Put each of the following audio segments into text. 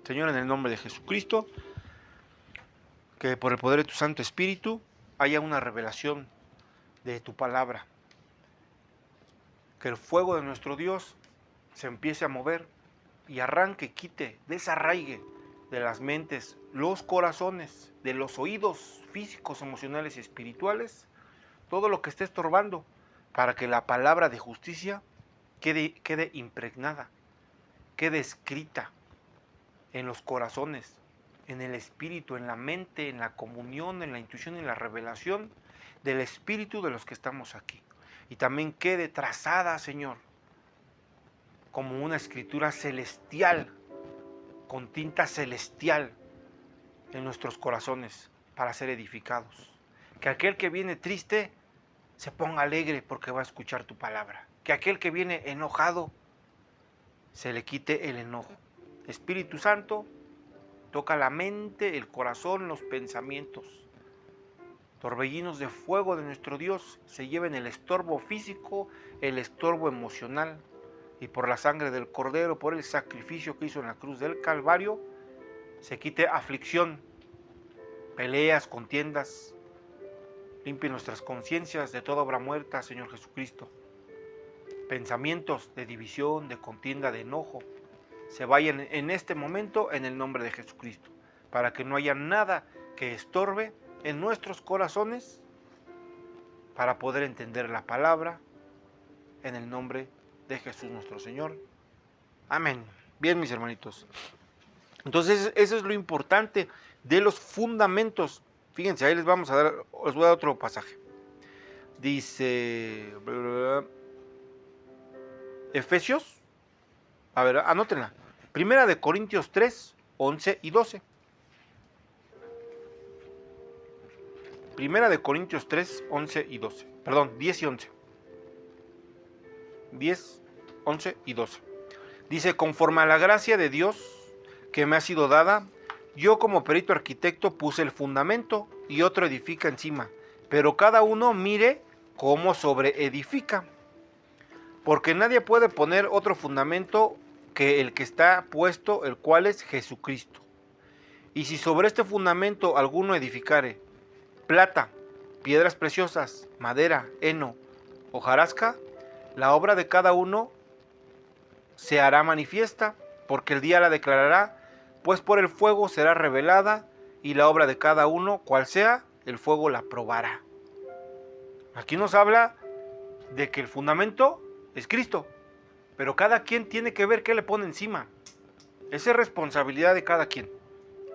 Señor, en el nombre de Jesucristo, que por el poder de tu Santo Espíritu haya una revelación de tu palabra. Que el fuego de nuestro Dios se empiece a mover y arranque, quite, desarraigue de las mentes, los corazones, de los oídos físicos, emocionales y espirituales, todo lo que esté estorbando para que la palabra de justicia quede impregnada, quede escrita en los corazones, en el espíritu, en la mente, en la comunión, en la intuición y en la revelación del espíritu de los que estamos aquí. Y también quede trazada, Señor, como una escritura celestial, con tinta celestial en nuestros corazones para ser edificados. Que aquel que viene triste se ponga alegre porque va a escuchar tu palabra. Que aquel que viene enojado se le quite el enojo. Espíritu Santo, toca la mente, el corazón, los pensamientos. Torbellinos de fuego de nuestro Dios se lleven el estorbo físico, el estorbo emocional, y por la sangre del Cordero, por el sacrificio que hizo en la cruz del Calvario, se quite aflicción, peleas, contiendas. Limpie nuestras conciencias de toda obra muerta, Señor Jesucristo. Pensamientos de división, de contienda, de enojo, se vayan en este momento en el nombre de Jesucristo, para que no haya nada que estorbe en nuestros corazones para poder entender la palabra en el nombre de Jesús nuestro Señor. Amén. Bien, mis hermanitos. Entonces, eso es lo importante de los fundamentos. Fíjense, ahí les voy a dar otro pasaje. Dice Efesios, a ver, anótenla. Primera de Corintios 3, 11 y 12. Primera de Corintios 3, 11 y 12. Perdón, 10 y 11. 10, 11 y 12. Dice, conforme a la gracia de Dios que me ha sido dada, yo como perito arquitecto puse el fundamento y otro edifica encima, pero cada uno mire cómo sobreedifica. Porque nadie puede poner otro fundamento que el que está puesto, el cual es Jesucristo. Y si sobre este fundamento alguno edificare plata, piedras preciosas, madera, heno, hojarasca, la obra de cada uno se hará manifiesta, porque el día la declarará, pues por el fuego será revelada, y la obra de cada uno, cual sea, el fuego la probará. Aquí nos habla de que el fundamento es Cristo, pero cada quien tiene que ver qué le pone encima. Esa es responsabilidad de cada quien.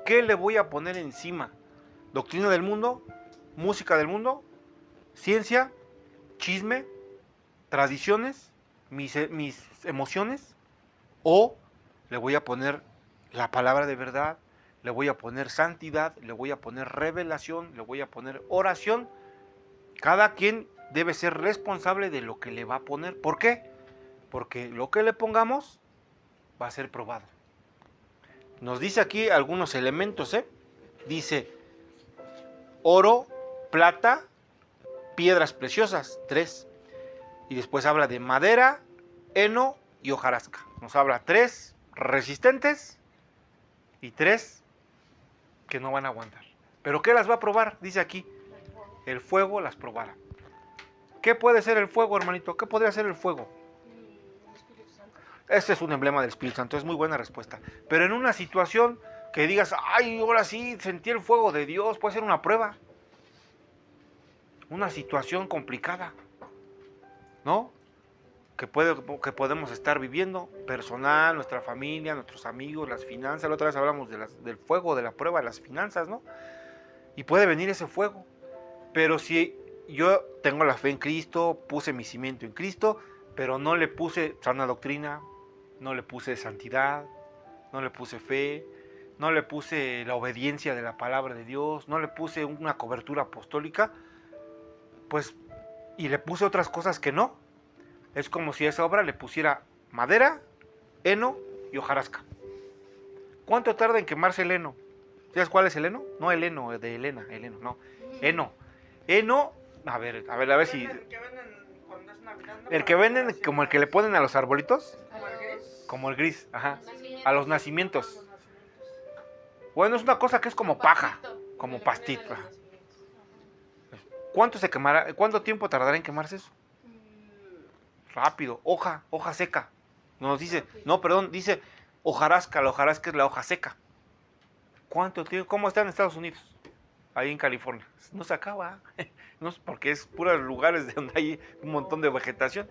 ¿Qué le voy a poner encima? ¿Doctrina del mundo? ¿Música del mundo? ¿Ciencia? ¿Chisme? ¿Tradiciones? ¿Mis emociones? ¿O le voy a poner la palabra de verdad? ¿Le voy a poner santidad? ¿Le voy a poner revelación? ¿Le voy a poner oración? Cada quien debe ser responsable de lo que le va a poner. ¿Por qué? Porque lo que le pongamos va a ser probado. Nos dice aquí algunos elementos, Dice oro, plata, piedras preciosas, 3. Y después habla de madera, heno y hojarasca. Nos habla 3 resistentes y 3 que no van a aguantar. ¿Pero qué las va a probar? Dice aquí, el fuego las probará. ¿Qué puede ser el fuego, hermanito? ¿Qué podría ser el fuego? Este es un emblema del Espíritu Santo, es muy buena respuesta. Pero en una situación que digas, ay, ahora sí sentí el fuego de Dios, puede ser una prueba. Una situación complicada, ¿no? Que podemos estar viviendo, personal, nuestra familia, nuestros amigos, las finanzas. La otra vez hablamos del fuego, de la prueba de las finanzas, ¿no? Y puede venir ese fuego. Pero si yo tengo la fe en Cristo, puse mi cimiento en Cristo, pero no le puse sana doctrina, no le puse santidad, no le puse fe, no le puse la obediencia de la palabra de Dios, no le puse una cobertura apostólica, pues, y le puse otras cosas que no. Es como si a esa obra le pusiera madera, heno y hojarasca. ¿Cuánto tarda en quemarse el heno? ¿Sabes cuál es el heno? No el heno de Elena, el heno, no. Heno. Heno, a ver si... El que venden como el que le ponen a los arbolitos. Como el gris, ajá. A los nacimientos. Bueno, es una cosa que es como paja, como pastito. ¿Cuánto se quemará? ¿Cuánto tiempo tardará en quemarse eso? Rápido. Hoja seca. Nos dice, no, perdón, dice hojarasca. La hojarasca es la hoja seca. ¿Cuánto tiempo? ¿Cómo está en Estados Unidos? Ahí en California. No se acaba. No, porque es puros lugares donde hay un montón de vegetación.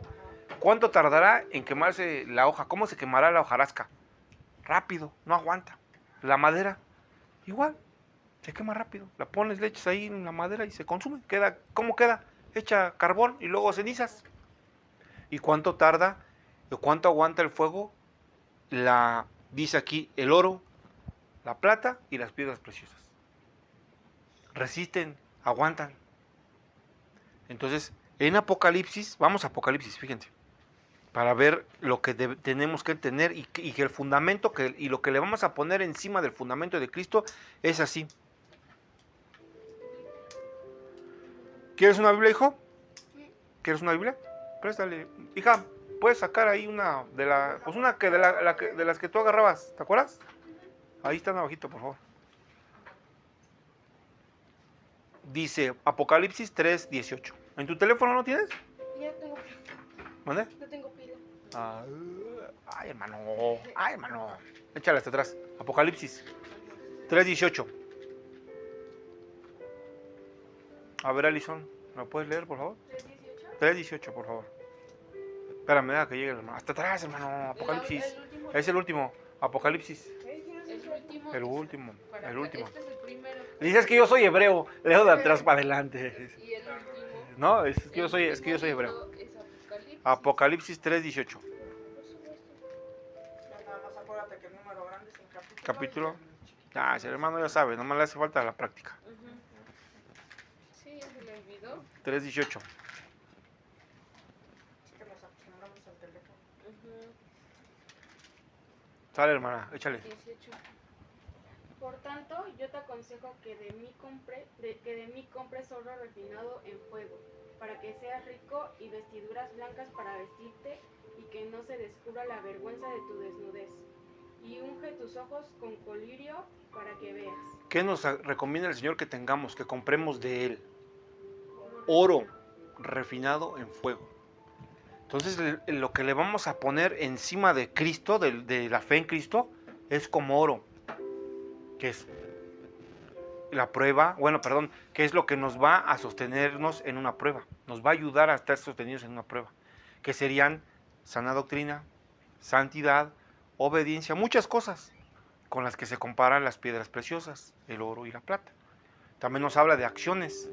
¿Cuánto tardará en quemarse la hoja? ¿Cómo se quemará la hojarasca? Rápido, no aguanta. La madera, igual, se quema rápido. La pones, le echas ahí en la madera y se consume. ¿Cómo queda? Echa carbón y luego cenizas. ¿Y cuánto tarda? ¿Cuánto aguanta el fuego? Dice aquí, el oro, la plata y las piedras preciosas. Resisten, aguantan. Entonces, en Apocalipsis, vamos a Apocalipsis, fíjense, para ver lo que tenemos que tener y que el fundamento, y lo que le vamos a poner encima del fundamento de Cristo es así. ¿Quieres una Biblia, hijo? ¿Quieres una Biblia? Préstale. Hija, puedes sacar ahí una de las que tú agarrabas, ¿te acuerdas? Ahí están abajito, por favor. Dice Apocalipsis 3:18. ¿En tu teléfono no tienes? Ya tengo pila. ¿Mande? No tengo pila. Ay, hermano. Échale hasta atrás. Apocalipsis 3:18. A ver, Alison, ¿me puedes leer, por favor? 3:18. 3:18, por favor. Espérame, deja que llegue el hermano. Hasta atrás, hermano. Apocalipsis. Es el último. Apocalipsis. El último. Este es el primero. Dices que yo soy hebreo. Leo de atrás para adelante. Y el último. No, es que yo soy hebreo. Es Apocalipsis 3:18. Nada más acuérdate que el número grande es en Capítulo. Ah, si el hermano ya sabe, nomás le hace falta la práctica. Sí, ya se le olvidó. 3:18. Es que nos acostumbramos al teléfono. Sale, hermana, échale. 18. Por tanto, yo te aconsejo que de mí compres oro refinado en fuego, para que seas rico, y vestiduras blancas para vestirte, y que no se descubra la vergüenza de tu desnudez. Y unge tus ojos con colirio para que veas. ¿Qué nos recomienda el Señor que tengamos, que compremos de Él? Oro refinado en fuego. Entonces, lo que le vamos a poner encima de Cristo, de la fe en Cristo, es como oro, que es la prueba, que es lo que nos va a sostenernos en una prueba, nos va a ayudar a estar sostenidos en una prueba, que serían sana doctrina, santidad, obediencia, muchas cosas con las que se comparan las piedras preciosas, el oro y la plata. También nos habla de acciones,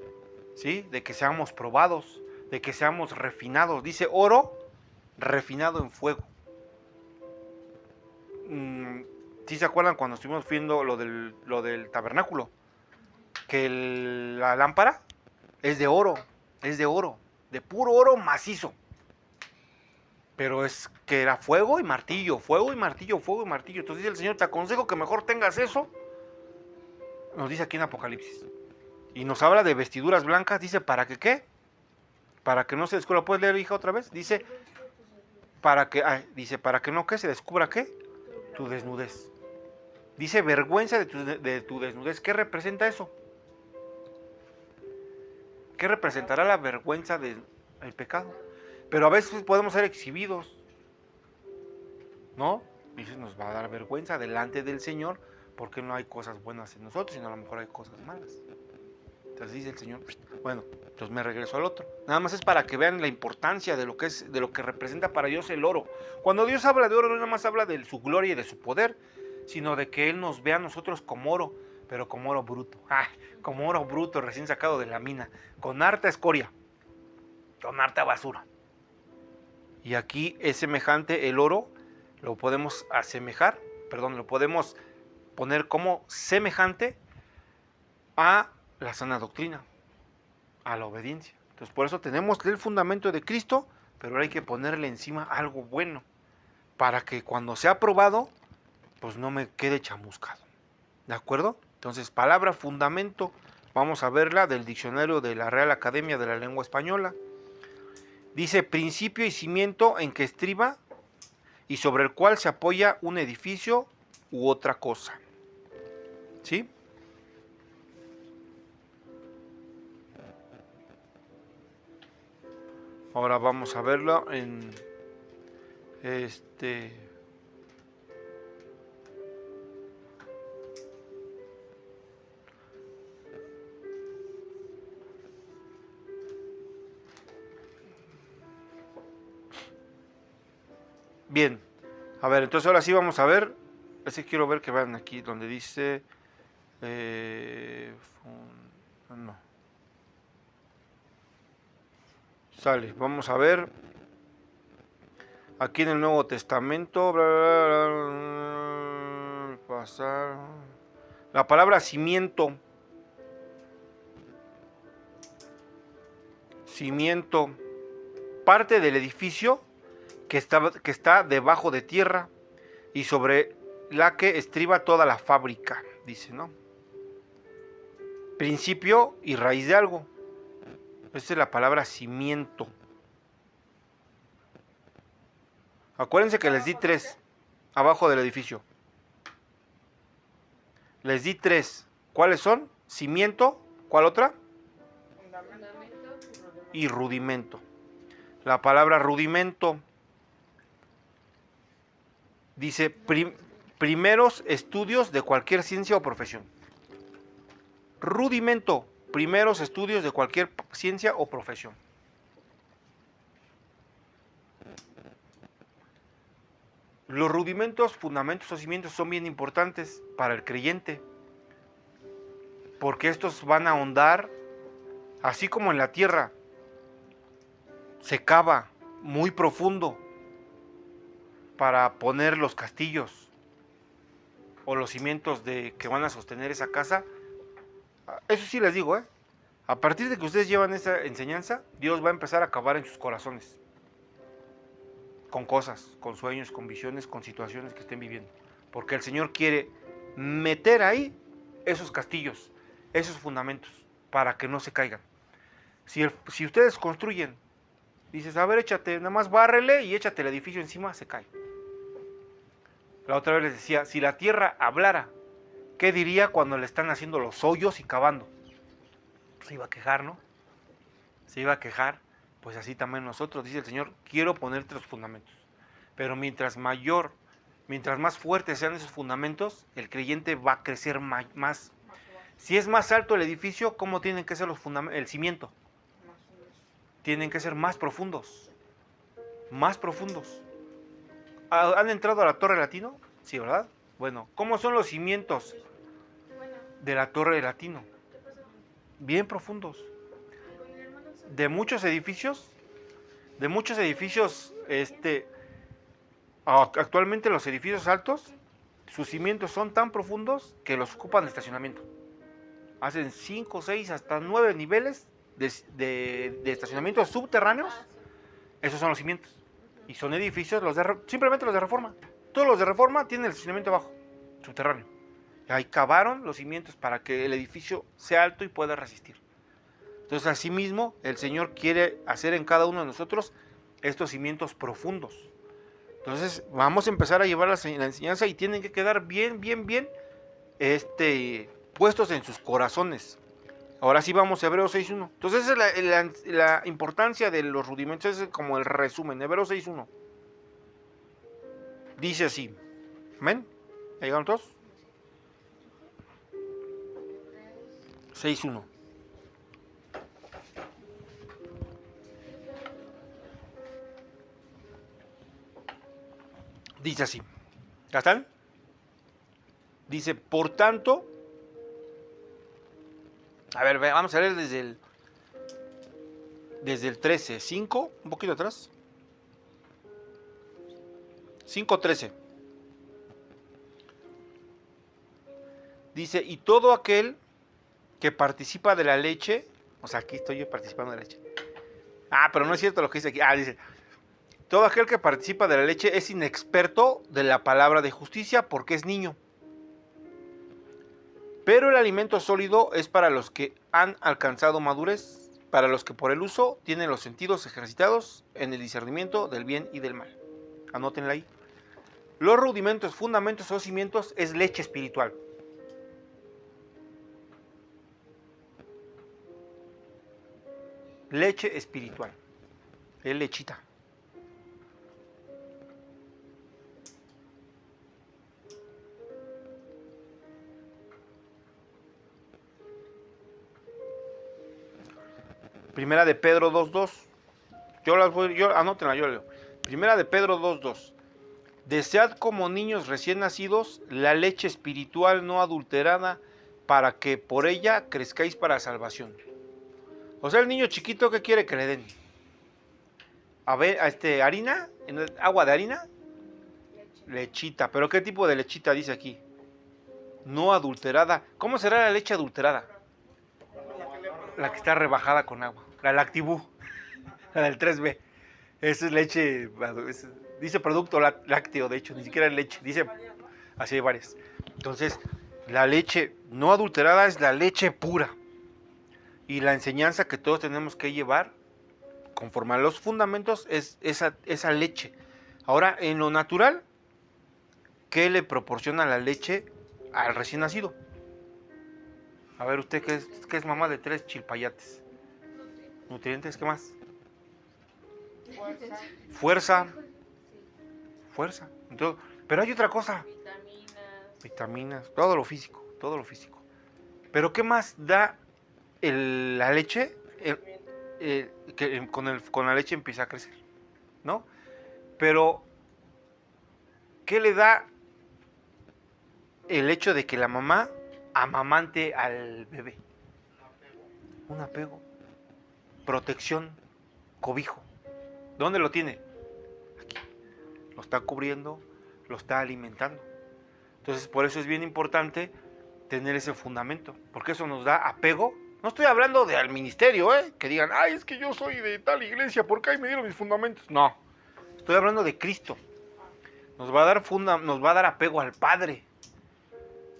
¿sí? De que seamos probados, de que seamos refinados. Dice oro refinado en fuego. ¿Sí se acuerdan cuando estuvimos viendo lo del tabernáculo? Que la lámpara es de oro, de puro oro macizo. Pero es que era fuego y martillo, fuego y martillo, fuego y martillo. Entonces dice el Señor, te aconsejo que mejor tengas eso. Nos dice aquí en Apocalipsis. Y nos habla de vestiduras blancas, dice, ¿para que qué? Para que no se descubra. ¿Puedes leer, hija, otra vez? Dice, para que no, ¿qué? Se descubra, ¿qué? Tu desnudez. Dice, vergüenza de tu desnudez. ¿Qué representa eso? ¿Qué representará la vergüenza del pecado? Pero a veces podemos ser exhibidos, ¿no? Dice, nos va a dar vergüenza delante del Señor porque no hay cosas buenas en nosotros, sino a lo mejor hay cosas malas. Entonces dice el Señor, bueno, entonces me regreso al otro. Nada más es para que vean la importancia de lo que representa para Dios el oro. Cuando Dios habla de oro, no nada más habla de su gloria y de su poder, sino de que Él nos vea a nosotros como oro, pero como oro bruto. Como oro bruto recién sacado de la mina, con harta escoria, con harta basura. Y aquí es semejante el oro, lo podemos lo podemos poner como semejante a la sana doctrina, a la obediencia. Entonces por eso tenemos el fundamento de Cristo, pero hay que ponerle encima algo bueno, para que cuando sea probado, pues no me quede chamuscado. ¿De acuerdo? Entonces, palabra fundamento, vamos a verla del diccionario de la Real Academia de la Lengua Española. Dice, principio y cimiento en que estriba y sobre el cual se apoya un edificio u otra cosa. ¿Sí? Ahora vamos a verlo en Bien, a ver, entonces ahora sí vamos a ver. Ese quiero ver que vean aquí donde dice no. Sale, vamos a ver. Aquí en el Nuevo Testamento, pasar. La palabra cimiento. Cimiento. Parte del edificio que está debajo de tierra y sobre la que estriba toda la fábrica, dice, ¿no? Principio y raíz de algo. Esa es la palabra cimiento. Acuérdense que les di 3 abajo del edificio. Les di 3. ¿Cuáles son? Cimiento. ¿Cuál otra? Y rudimento. La palabra rudimento dice primeros estudios de cualquier ciencia o profesión. Rudimento, primeros estudios de cualquier ciencia o profesión. Los rudimentos, fundamentos o cimientos son bien importantes para el creyente, porque estos van a ahondar, así como en la tierra se cava muy profundo para poner los castillos o los cimientos que van a sostener esa casa. Eso sí les digo, a partir de que ustedes llevan esa enseñanza, Dios va a empezar a cavar en sus corazones, con cosas, con sueños, con visiones, con situaciones que estén viviendo, porque el Señor quiere meter ahí esos castillos, esos fundamentos, para que no se caigan. Si ustedes construyen, dices, a ver, échate, nada más bárrele y échate el edificio encima, se cae. La otra vez les decía, si la tierra hablara, ¿qué diría cuando le están haciendo los hoyos y cavando? Se iba a quejar, ¿no? Se iba a quejar. Pues así también nosotros, dice el Señor, quiero ponerte los fundamentos. Pero mientras más fuertes sean esos fundamentos, el creyente va a crecer más. Si es más alto el edificio, ¿cómo tienen que ser los fundamentos? El cimiento. Tienen que ser más profundos. Más profundos. ¿Han entrado a la Torre Latino? Sí, ¿verdad? Bueno, ¿cómo son los cimientos de la Torre Latino? Bien profundos. De muchos edificios, actualmente los edificios altos, sus cimientos son tan profundos que los ocupan de estacionamiento. Hacen 5, 6, hasta 9 niveles de estacionamientos subterráneos. Esos son los cimientos. Y son edificios, simplemente los de Reforma. Todos los de Reforma tienen el estacionamiento abajo, subterráneo. Ahí cavaron los cimientos para que el edificio sea alto y pueda resistir. Entonces, asimismo, el Señor quiere hacer en cada uno de nosotros estos cimientos profundos. Entonces, vamos a empezar a llevar la enseñanza y tienen que quedar bien, puestos en sus corazones. Ahora sí vamos a Hebreos 6.1. Entonces, esa es la importancia de los rudimentos, es como el resumen. Hebreos 6.1. Dice así. ¿Amén? ¿Ya llegaron todos? 6.1. Dice así. ¿Ya están? Dice, por tanto, a ver, vamos a leer desde el 13, 5, un poquito atrás. 5:13. Dice, y todo aquel que participa de la leche, o sea, aquí estoy yo participando de la leche. Pero no es cierto lo que dice aquí. Dice, todo aquel que participa de la leche es inexperto de la palabra de justicia porque es niño. Pero el alimento sólido es para los que han alcanzado madurez, para los que por el uso tienen los sentidos ejercitados en el discernimiento del bien y del mal. Anótenla ahí. Los rudimentos, fundamentos o cimientos es leche espiritual. leche espiritual. Es lechita. Primera de Pedro 2:2. Anótenla, yo leo. Primera de Pedro 2:2. Desead como niños recién nacidos la leche espiritual no adulterada, para que por ella crezcáis para salvación. O sea, el niño chiquito, ¿qué quiere que le den? A ver, harina, agua de harina, lechita. ¿Pero qué tipo de lechita dice aquí? No adulterada. ¿Cómo será la leche adulterada? La que está rebajada con agua. La Lactibú. La del 3B. Esa es leche. Dice producto lácteo, de hecho. Ni siquiera es leche. Dice. Así hay varias. Entonces, la leche no adulterada es la leche pura. Y la enseñanza que todos tenemos que llevar, conforme a los fundamentos, es esa leche. Ahora, en lo natural, ¿qué le proporciona la leche al recién nacido? A ver, usted que es mamá de 3 chilpayates. Nutrientes, ¿qué más? Fuerza. Entonces, pero hay otra cosa. Vitaminas, todo lo físico. Pero ¿qué más da la leche? Que con la leche empieza a crecer, ¿no? Pero ¿qué le da el hecho de que la mamá amamante al bebé? Un apego, protección, cobijo. ¿Dónde lo tiene? Aquí. Lo está cubriendo, lo está alimentando. Entonces, por eso es bien importante tener ese fundamento, porque eso nos da apego. No estoy hablando de al ministerio, que digan, ay, es que yo soy de tal iglesia, porque ahí me dieron mis fundamentos. No, estoy hablando de Cristo. Nos va a dar apego al Padre,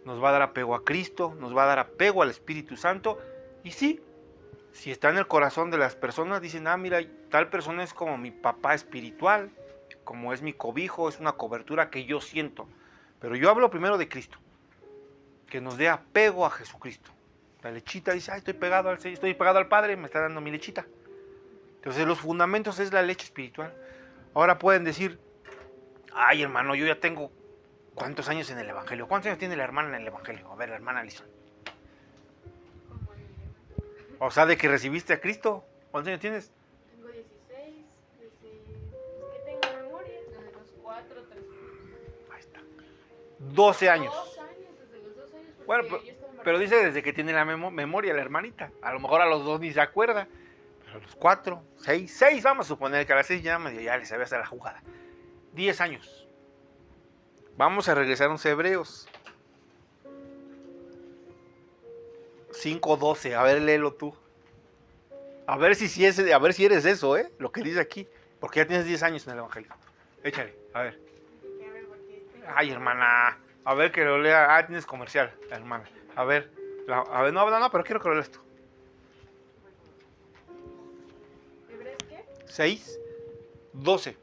nos va a dar apego a Cristo, nos va a dar apego al Espíritu Santo. Y sí, si está en el corazón de las personas, dicen, mira, tal persona es como mi papá espiritual, como es mi cobijo, es una cobertura que yo siento. Pero yo hablo primero de Cristo, que nos dé apego a Jesucristo. La lechita dice, estoy pegado al Padre, me está dando mi lechita. Entonces los fundamentos es la leche espiritual. Ahora pueden decir, ay hermano, yo ya tengo ¿cuántos años en el Evangelio? ¿Cuántos años tiene la hermana en el Evangelio? A ver, la hermana Alison. O sea, de que recibiste a Cristo. ¿Cuántos años tienes? Tengo 16, que tengo memoria. Desde los 4, 3. Ahí está. 12 años. 2 años, desde los 2 años. Bueno, pero dice desde que tiene la memoria la hermanita. A lo mejor a los 2 ni se acuerda. Pero a los 4, 6, vamos a suponer que a las 6 ya le sabía hacer la jugada. 10 años. Vamos a regresar a los Hebreos. 5:12, a ver, léelo tú. A ver si eres eso, lo que dice aquí. Porque ya tienes 10 años en el Evangelio. Échale, a ver. Ay, hermana. A ver que lo lea. Tienes comercial, hermana. A ver, no, pero quiero que lo leas tú. ¿Hebreos qué? 6:12.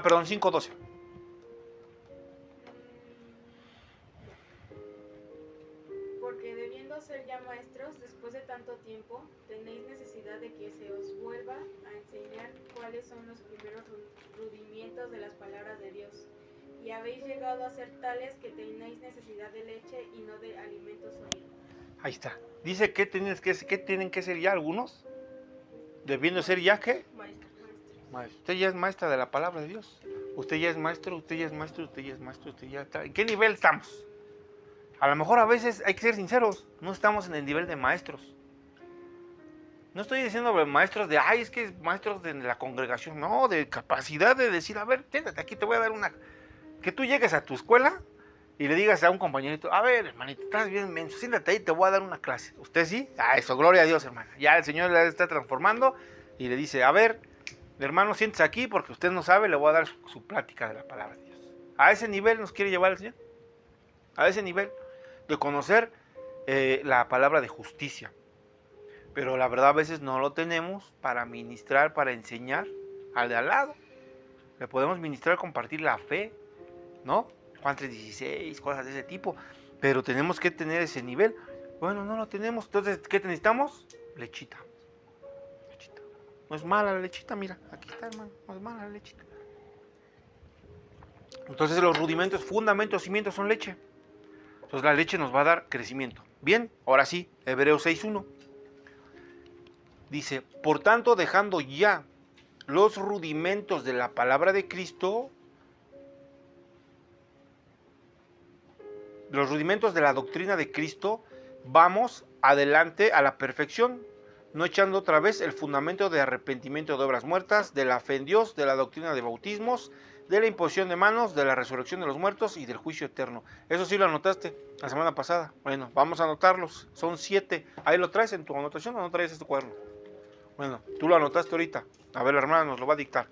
Perdón, 5:12. Porque debiendo ser ya maestros, después de tanto tiempo, tenéis necesidad de que se os vuelva a enseñar cuáles son los primeros rudimientos de las palabras de Dios. Y habéis llegado a ser tales que tenéis necesidad de leche y no de alimento sólido. Ahí está. Dice que tienen que ser ya algunos. Debiendo ser ya, ¿qué? Maestro. Usted ya es maestra de la palabra de Dios. Usted ya es maestro, usted ya está. ¿En qué nivel estamos? A lo mejor a veces hay que ser sinceros, no estamos en el nivel de maestros. No estoy diciendo maestros de, es que es maestros de la congregación, no, de capacidad de decir, a ver, siéntate aquí, te voy a dar una... Que tú llegues a tu escuela y le digas a un compañerito, a ver, hermanito, estás bien menso, siéntate ahí, te voy a dar una clase. ¿Usted sí? Eso, gloria a Dios, hermano. Ya el Señor la está transformando y le dice, a ver, hermano, siéntese aquí porque usted no sabe, le voy a dar su plática de la palabra de Dios. A ese nivel nos quiere llevar el Señor. A ese nivel de conocer la palabra de justicia. Pero la verdad a veces no lo tenemos para ministrar, para enseñar al de al lado. Le podemos ministrar, compartir la fe, ¿no? Juan 3:16, cosas de ese tipo. Pero tenemos que tener ese nivel. Bueno, no lo tenemos. Entonces, ¿qué necesitamos? Lechita. No es mala la lechita, mira, aquí está, hermano, no es mala la lechita. Entonces los rudimentos, fundamentos, cimientos son leche. Entonces la leche nos va a dar crecimiento. Bien, ahora sí, Hebreos 6:1. Dice, por tanto, dejando ya los rudimentos de la palabra de Cristo, los rudimentos de la doctrina de Cristo, vamos adelante a la perfección, no echando otra vez el fundamento de arrepentimiento de obras muertas, de la fe en Dios, de la doctrina de bautismos, de la imposición de manos, de la resurrección de los muertos y del juicio eterno. Eso sí lo anotaste la semana pasada. Bueno, vamos a anotarlos. Son 7. Ahí lo traes en tu anotación o no traes este cuaderno. Bueno, tú lo anotaste ahorita. A ver, la hermana nos lo va a dictar.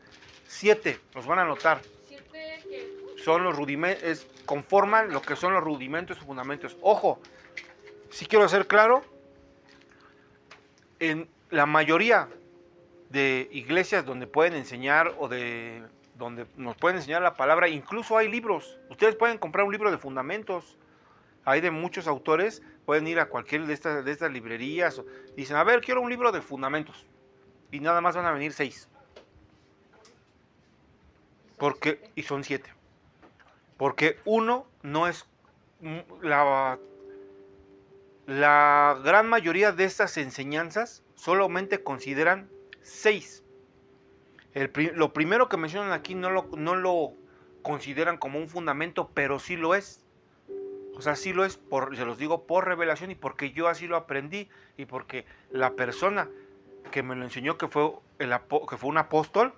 7, los van a anotar. 7 que Son los rudimentos, conforman lo que son los rudimentos y fundamentos. Ojo, si quiero ser claro, en la mayoría de iglesias donde pueden enseñar o de donde nos pueden enseñar la palabra, incluso hay libros. Ustedes pueden comprar un libro de fundamentos. Hay de muchos autores, pueden ir a cualquier de estas librerías. Dicen, a ver, quiero un libro de fundamentos. Y nada más van a venir 6. Y son 7. Porque uno no es la gran mayoría de estas enseñanzas solamente consideran 6. Lo primero que mencionan aquí no lo consideran como un fundamento, pero sí lo es. O sea, sí lo es, se los digo, por revelación y porque yo así lo aprendí y porque la persona que me lo enseñó, que fue un apóstol,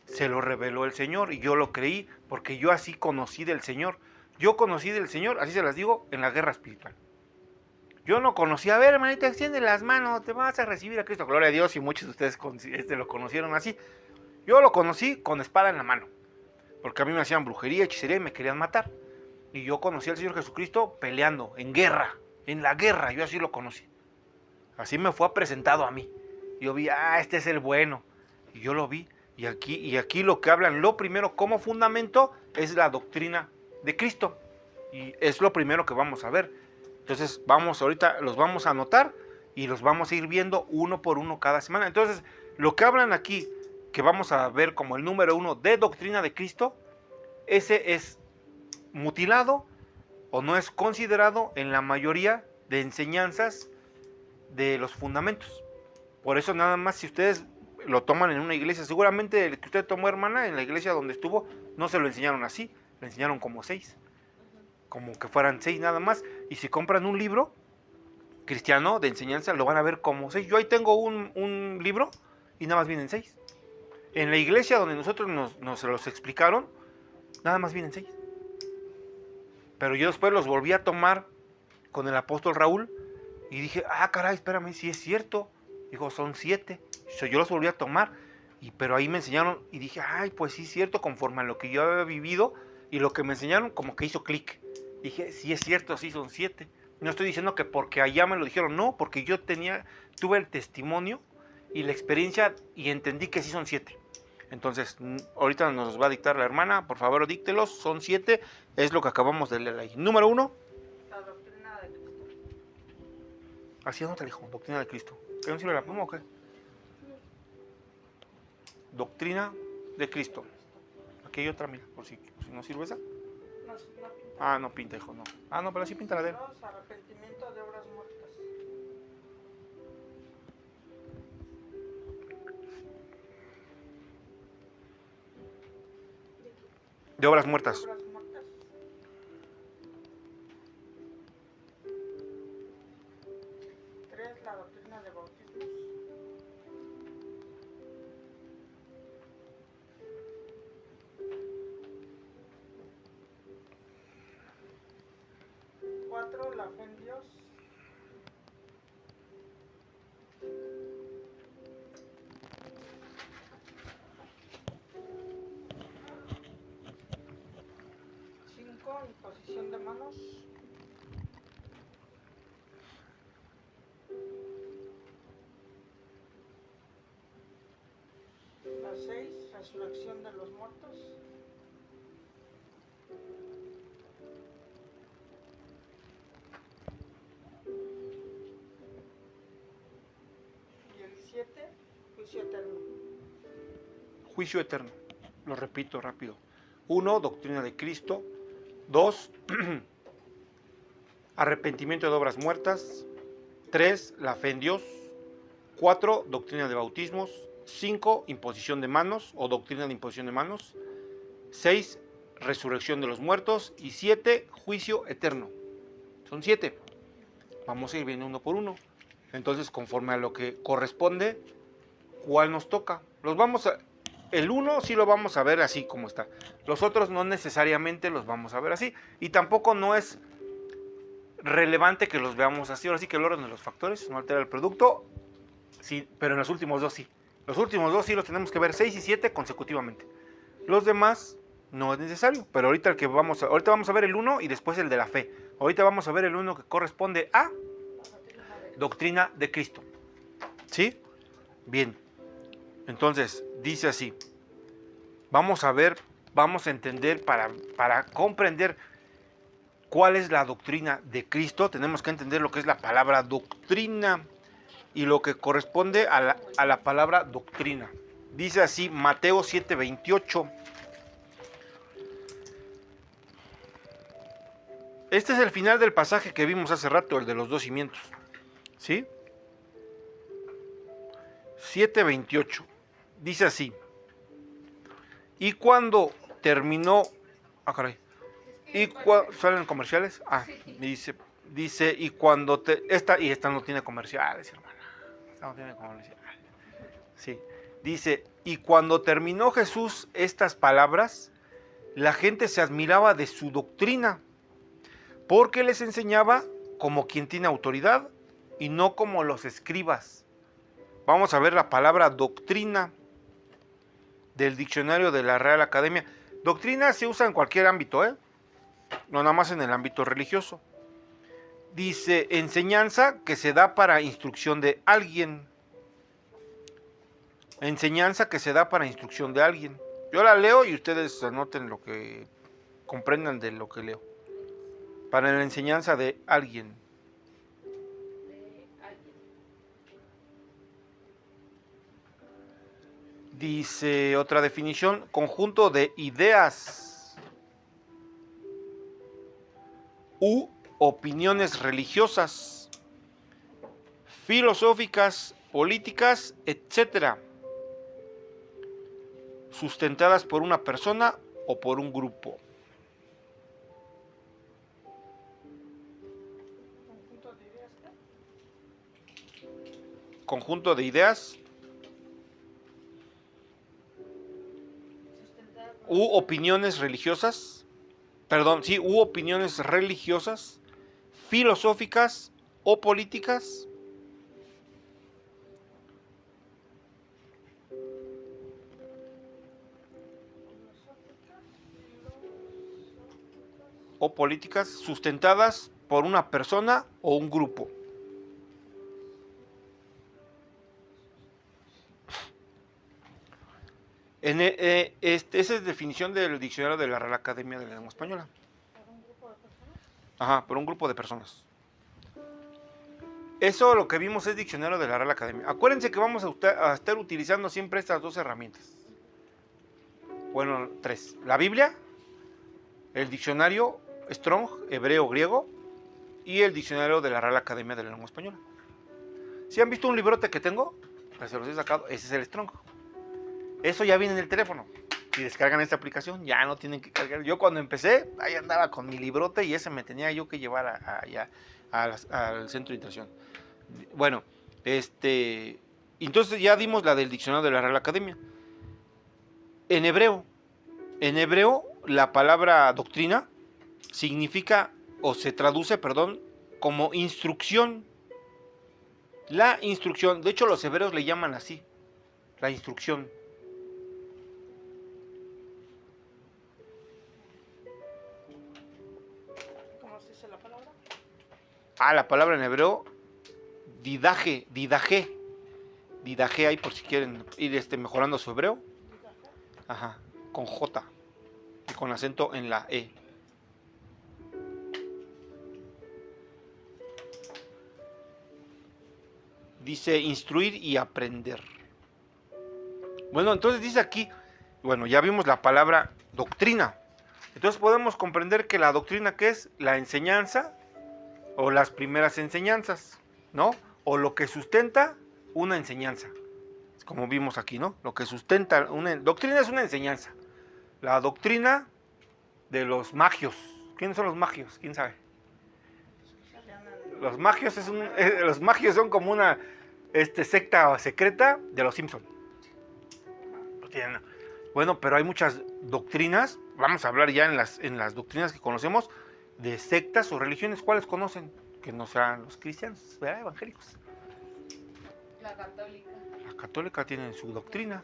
se lo reveló el Señor y yo lo creí porque yo así conocí del Señor. Yo conocí del Señor, así se las digo, en la guerra espiritual. Yo no conocía, a ver, hermanita, extiende las manos, te vas a recibir a Cristo. Gloria a Dios, y muchos de ustedes lo conocieron así. Yo lo conocí con espada en la mano, porque a mí me hacían brujería, hechicería y me querían matar. Y yo conocí al Señor Jesucristo peleando, en guerra, en la guerra, yo así lo conocí. Así me fue presentado a mí. Yo vi, este es el bueno. Y yo lo vi. Y aquí lo que hablan, lo primero como fundamento, es la doctrina de Cristo. Y es lo primero que vamos a ver. Entonces, ahorita los vamos a anotar y los vamos a ir viendo uno por uno cada semana. Entonces, lo que hablan aquí, que vamos a ver como el número 1 de doctrina de Cristo, ese es mutilado o no es considerado en la mayoría de enseñanzas de los fundamentos. Por eso nada más si ustedes lo toman en una iglesia, seguramente el que usted tomó, hermana, en la iglesia donde estuvo, no se lo enseñaron así, lo enseñaron como 6. Como que fueran 6 nada más. Y si compran un libro cristiano de enseñanza, lo van a ver como 6. Yo ahí tengo un libro y nada más vienen 6. En la iglesia donde nosotros nos los explicaron, nada más vienen 6. Pero yo después los volví a tomar con el apóstol Raúl y dije, caray, espérame, si es cierto. Dijo, son 7. Yo los volví a tomar, pero ahí me enseñaron y dije, pues sí es cierto, conforme a lo que yo había vivido y lo que me enseñaron, como que hizo clic. Dije, sí es cierto, sí son 7. No estoy diciendo que porque allá me lo dijeron, no, porque yo tuve el testimonio y la experiencia y entendí que sí son 7. Entonces, ahorita nos va a dictar la hermana, por favor, díctelos, son 7, es lo que acabamos de leer ahí. Número 1. La doctrina de Cristo. Así no te dijo, doctrina de Cristo. ¿Qué no sirve la pluma o qué? Doctrina de Cristo. Aquí hay otra, mira, por si no sirve esa. No pinta. No pinta, hijo, no. No, pero sí pinta la de él. Arrepentimiento de obras muertas. De obras muertas. Obras muertas. Tres, la doctrina de bautismos. Cuatro, la fe en Dios. Cinco, imposición de manos. La 6, resurrección de los muertos. Y el 7, juicio eterno. juicio eterno. Lo repito rápido. 1, doctrina de Cristo. 2, arrepentimiento de obras muertas. 3, la fe en Dios. 4, doctrina de bautismos. 5, imposición de manos o doctrina de imposición de manos. 6, resurrección de los muertos. Y 7, juicio eterno. Son 7. Vamos a ir viendo uno por uno. Entonces, conforme a lo que corresponde, ¿cuál nos toca? El 1 sí lo vamos a ver así como está. Los otros no necesariamente los vamos a ver así. Y tampoco no es relevante que los veamos así. Ahora sí que el orden de los factores no altera el producto. Sí, pero en los últimos dos sí. Los últimos dos sí los tenemos que ver 6 y 7 consecutivamente. Los demás no es necesario. Pero ahorita ahorita vamos a ver el 1 y después el de la fe. Ahorita vamos a ver el 1 que corresponde a doctrina de Cristo. ¿Sí? Bien. Entonces, dice así. Vamos a ver, vamos a entender para comprender cuál es la doctrina de Cristo. Tenemos que entender lo que es la palabra doctrina y lo que corresponde a la palabra doctrina. Dice así Mateo 7:28. Este es el final del pasaje que vimos hace rato, el de los 2 cimientos. ¿Sí? 7:28. Dice así. Y cuando terminó... Ah, caray. ¿Salen comerciales? Ah, dice, y cuando... Esta no tiene comerciales, hermana. Esta no tiene comerciales. Sí. Dice, y cuando terminó Jesús estas palabras, la gente se admiraba de su doctrina, porque les enseñaba como quien tiene autoridad y no como los escribas. Vamos a ver la palabra doctrina del diccionario de la Real Academia. Doctrina se usa en cualquier ámbito, no nada más en el ámbito religioso. Dice, enseñanza que se da para instrucción de alguien. Enseñanza que se da para instrucción de alguien. Yo la leo y ustedes anoten lo que comprendan de lo que leo. Para la enseñanza de alguien. Dice otra definición, conjunto de ideas u opiniones religiosas, filosóficas, políticas, etcétera, sustentadas por una persona o por un grupo. Conjunto de ideas u opiniones religiosas, u opiniones religiosas, filosóficas o políticas, sustentadas por una persona o un grupo. Esa es definición del diccionario de la Real Academia de la Lengua Española. ¿Por un grupo de personas? Ajá, por un grupo de personas. Eso lo que vimos es diccionario de la Real Academia. Acuérdense que vamos a estar utilizando siempre estas dos herramientas. Bueno, 3. La Biblia, el diccionario Strong, hebreo, griego, y el diccionario de la Real Academia de la Lengua Española. ¿Sí han visto un librote que tengo? Que se los he sacado. Ese es el Strong. Eso ya viene en el teléfono. Si descargan esta aplicación, ya no tienen que cargar. Yo cuando empecé, ahí andaba con mi librote y ese me tenía yo que llevar allá al centro de instrucción. Bueno, entonces ya dimos la del diccionario de la Real Academia. En hebreo, la palabra doctrina significa, o se traduce, como instrucción. La instrucción, de hecho los hebreos le llaman así, la instrucción. La palabra en hebreo, didaje, ahí por si quieren ir mejorando su hebreo. Ajá, con J y con acento en la E. Dice instruir y aprender. Bueno, entonces dice aquí Bueno, ya vimos la palabra doctrina. Entonces podemos comprender que la doctrina, ¿qué es? La enseñanza o las primeras enseñanzas, ¿no? O lo que sustenta una enseñanza. Como vimos aquí, ¿no? Lo que sustenta una doctrina es una enseñanza. La doctrina de los magios. ¿Quiénes son los magios? ¿Quién sabe? Los magios los magios son como una secta secreta de los Simpson. Bueno, pero hay muchas doctrinas. Vamos a hablar ya en las doctrinas que conocemos de sectas o religiones. ¿Cuáles conocen? Que no sean los cristianos, ¿verdad? Evangélicos. La católica. La católica tiene su doctrina.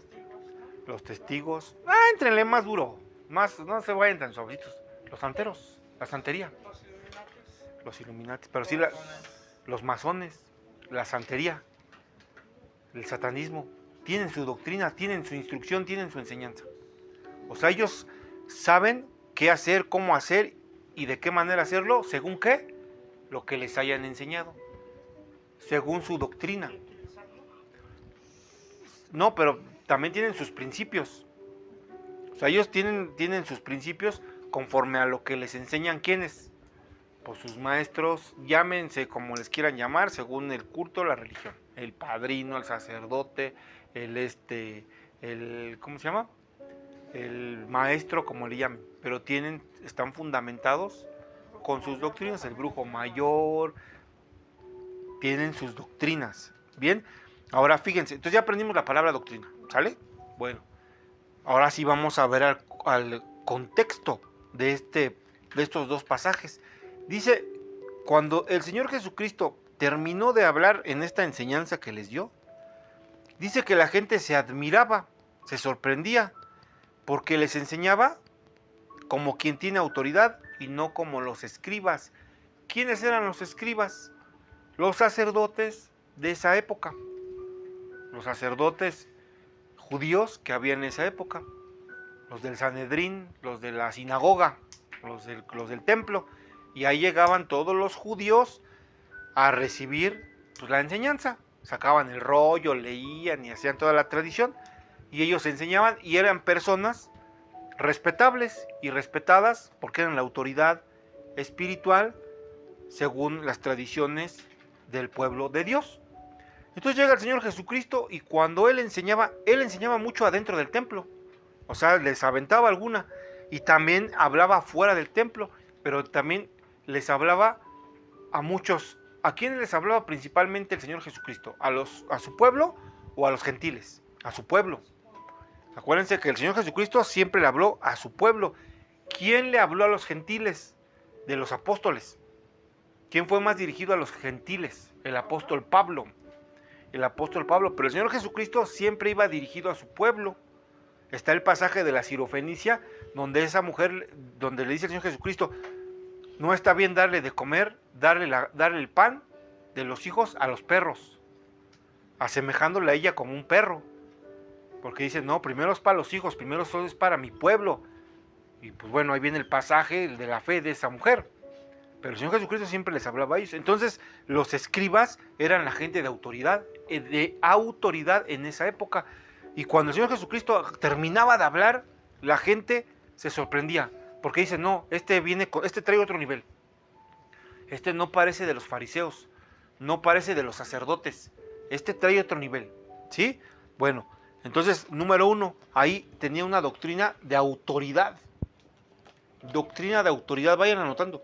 Los testigos. Éntrenle más duro. Más, no se vayan tan suavecitos. Los santeros. La santería. Los Illuminati. Pero sí, los masones. La santería. El satanismo. Tienen su doctrina, tienen su instrucción, tienen su enseñanza. O sea, ellos saben qué hacer, cómo hacer y de qué manera hacerlo, según qué, lo que les hayan enseñado, según su doctrina. No, pero también tienen sus principios. O sea, ellos tienen sus principios conforme a lo que les enseñan. ¿Quiénes? Pues sus maestros, llámense como les quieran llamar, según el culto, la religión. El padrino, el sacerdote, ¿cómo se llama? El maestro, como le llamen, pero están fundamentados con sus doctrinas. El brujo mayor tienen sus doctrinas. Bien, ahora fíjense, entonces ya aprendimos la palabra doctrina, ¿sale? Bueno, ahora sí vamos a ver al contexto de estos dos pasajes. Dice, cuando el Señor Jesucristo terminó de hablar en esta enseñanza que les dio, dice que la gente se admiraba, se sorprendía, porque les enseñaba como quien tiene autoridad y no como los escribas. ¿Quiénes eran los escribas? Los sacerdotes de esa época. Los sacerdotes judíos que había en esa época. Los del Sanedrín, los de la sinagoga, los del templo. Y ahí llegaban todos los judíos a recibir pues, la enseñanza. Sacaban el rollo, leían y hacían toda la tradición. Y ellos enseñaban y eran personas respetables y respetadas porque eran la autoridad espiritual según las tradiciones del pueblo de Dios. Entonces llega el Señor Jesucristo y cuando Él enseñaba mucho adentro del templo. O sea, les aventaba alguna y también hablaba fuera del templo, pero también les hablaba a muchos. ¿A quiénes les hablaba principalmente el Señor Jesucristo? ¿A su pueblo o a los gentiles? A su pueblo. Acuérdense que el Señor Jesucristo siempre le habló a su pueblo. ¿Quién le habló a los gentiles? De los apóstoles. ¿Quién fue más dirigido a los gentiles? El apóstol Pablo. El apóstol Pablo. Pero el Señor Jesucristo siempre iba dirigido a su pueblo. Está el pasaje de la Sirofenicia, donde esa mujer, donde le dice al Señor Jesucristo, no está bien darle de comer, darle el pan de los hijos a los perros, asemejándole a ella como un perro. Porque dice, no, primero es para los hijos, primero es para mi pueblo. Y pues bueno, ahí viene el pasaje de la fe de esa mujer. Pero el Señor Jesucristo siempre les hablaba a ellos. Entonces, los escribas eran la gente de autoridad en esa época. Y cuando el Señor Jesucristo terminaba de hablar, la gente se sorprendía. Porque dice, no, este trae otro nivel. Este no parece de los fariseos, no parece de los sacerdotes. Este trae otro nivel, ¿sí? Bueno, entonces, número 1, ahí tenía una doctrina de autoridad. Doctrina de autoridad, vayan anotando.